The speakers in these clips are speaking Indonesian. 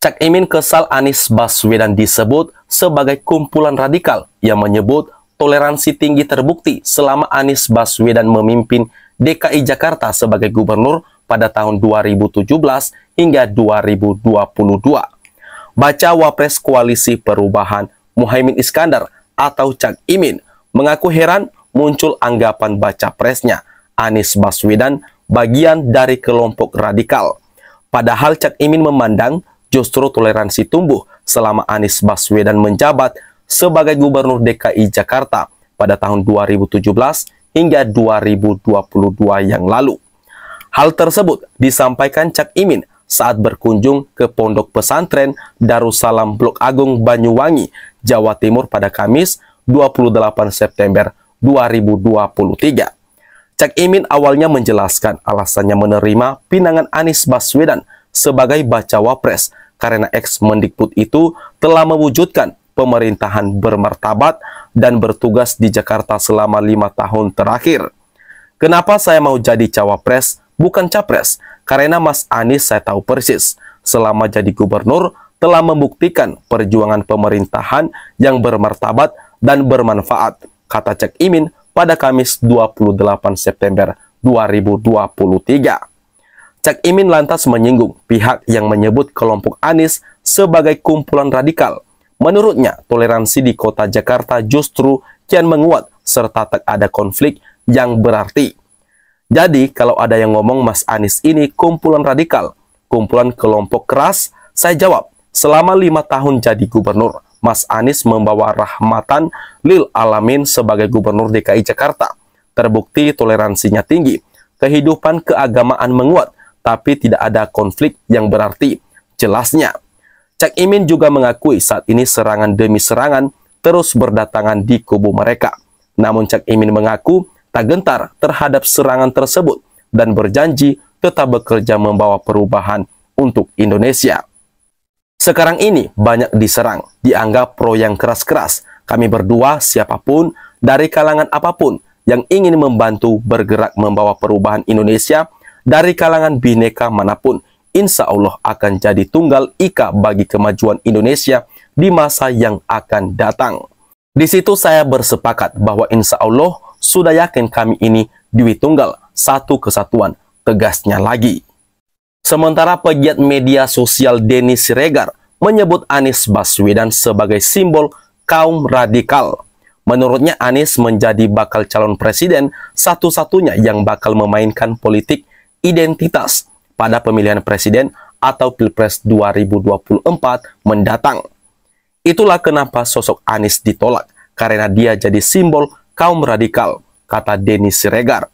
Cak Imin kesal Anies Baswedan disebut sebagai kumpulan radikal yang menyebut toleransi tinggi terbukti selama Anies Baswedan memimpin DKI Jakarta sebagai gubernur pada tahun 2017 hingga 2022. Baca Wapres Koalisi Perubahan Muhaimin Iskandar atau Cak Imin mengaku heran muncul anggapan baca presnya Anies Baswedan bagian dari kelompok radikal. Padahal Cak Imin memandang justru toleransi tumbuh selama Anies Baswedan menjabat sebagai gubernur DKI Jakarta pada tahun 2017 hingga 2022 yang lalu. Hal tersebut disampaikan Cak Imin saat berkunjung ke Pondok Pesantren Darussalam Blok Agung Banyuwangi, Jawa Timur pada Kamis 28 September 2023. Cak Imin awalnya menjelaskan alasannya menerima pinangan Anies Baswedan sebagai bacawa pres karena ex-Mendikbud itu telah mewujudkan pemerintahan bermartabat dan bertugas di Jakarta selama 5 tahun terakhir. Kenapa saya mau jadi cawapres bukan capres? Karena Mas Anies saya tahu persis selama jadi gubernur telah membuktikan perjuangan pemerintahan yang bermartabat dan bermanfaat, kata Cak Imin pada Kamis 28 September 2023. Cak Imin lantas menyinggung pihak yang menyebut kelompok Anies sebagai kumpulan radikal. Menurutnya, toleransi di kota Jakarta justru kian menguat serta tak ada konflik yang berarti. Jadi, kalau ada yang ngomong Mas Anies ini kumpulan radikal, kumpulan kelompok keras, saya jawab, selama 5 tahun jadi gubernur, Mas Anies membawa rahmatan lil alamin sebagai gubernur DKI Jakarta. Terbukti toleransinya tinggi, kehidupan keagamaan menguat, tapi tidak ada konflik yang berarti. Jelasnya, Cak Imin juga mengakui saat ini serangan demi serangan terus berdatangan di kubu mereka. Namun Cak Imin mengaku tak gentar terhadap serangan tersebut dan berjanji tetap bekerja membawa perubahan untuk Indonesia. Sekarang ini banyak diserang, dianggap pro yang keras-keras. Kami berdua, siapapun, dari kalangan apapun, yang ingin membantu bergerak membawa perubahan Indonesia, dari kalangan bineka manapun, insya Allah akan jadi tunggal ika bagi kemajuan Indonesia di masa yang akan datang. Di situ saya bersepakat bahwa insya Allah sudah yakin kami ini Dwi Tunggal, satu kesatuan, tegasnya lagi. Sementara pegiat media sosial Denny Siregar menyebut Anies Baswedan sebagai simbol kaum radikal. Menurutnya Anies menjadi bakal calon presiden satu-satunya yang bakal memainkan politik identitas pada pemilihan presiden atau Pilpres 2024 mendatang. Itulah kenapa sosok Anies ditolak, karena dia jadi simbol kaum radikal, kata Denny Siregar.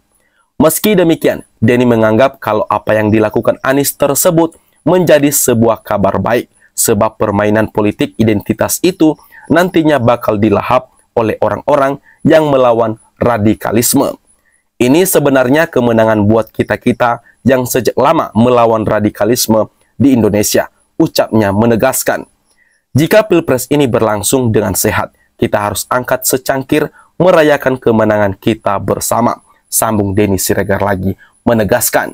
Meski demikian, Denny menganggap kalau apa yang dilakukan Anies tersebut menjadi sebuah kabar baik, sebab permainan politik identitas itu nantinya bakal dilahap oleh orang-orang yang melawan radikalisme. Ini sebenarnya kemenangan buat kita-kita yang sejak lama melawan radikalisme di Indonesia, ucapnya menegaskan. Jika Pilpres ini berlangsung dengan sehat, kita harus angkat secangkir merayakan kemenangan kita bersama, sambung Denny Siregar lagi menegaskan.